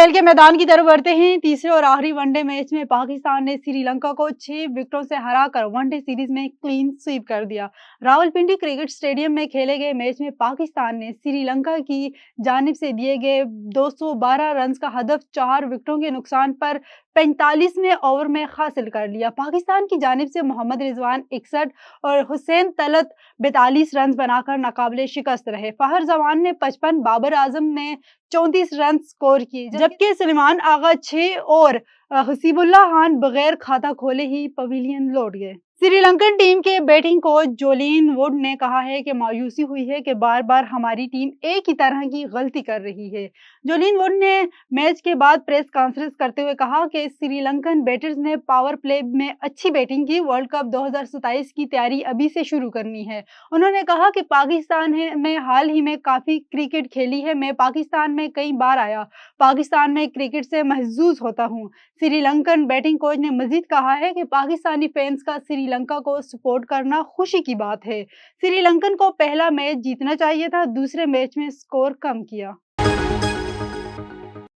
खेल के मैदान की तरफ बढ़ते हैं। तीसरे और आखिरी वनडे मैच में पाकिस्तान ने श्रीलंका को 6 विकेटों से हराकर वनडे सीरीज में क्लीन स्वीप कर दिया। रावलपिंडी क्रिकेट स्टेडियम में खेले गए मैच में पाकिस्तान ने श्रीलंका की जानिब से दिए गए 212 रन का हदफ 4 विकेटों के नुकसान पर 45वें ओवर में हासिल कर लिया। पाकिस्तान की जानिब से मोहम्मद रिजवान 61 और हुसैन तलत 42 रन बनाकर नाकाबिले शिकस्त रहे। फहर जमान ने 55, बाबर आजम ने 34 रन स्कोर किए, जबकि सलमान आगा 6 और हसीबुल्लाह खान बगैर खाता खोले ही पवेलियन लौट गए। श्रीलंकन टीम के बैटिंग कोच जोलीन वुड ने कहा है कि मायूसी हुई है कि बार बार हमारी टीम एक ही तरह की गलती कर रही है। जोलीन वुड ने मैच के बाद प्रेस कॉन्फ्रेंस करते हुए कहा कि श्रीलंकन बैटर्स ने पावर प्ले में अच्छी बैटिंग की। वर्ल्ड कप 2027 की तैयारी अभी से शुरू करनी है। उन्होंने कहा कि पाकिस्तान में हाल ही में काफ़ी क्रिकेट खेली है। मैं पाकिस्तान में कई बार आया, पाकिस्तान में क्रिकेट से महजूज होता हूँ। श्रीलंकन बैटिंग कोच ने मजीद कहा है कि पाकिस्तानी फैंस का श्रीलंका को सपोर्ट करना खुशी की बात है। श्रीलंकन को पहला मैच जीतना चाहिए था, दूसरे मैच में स्कोर कम किया।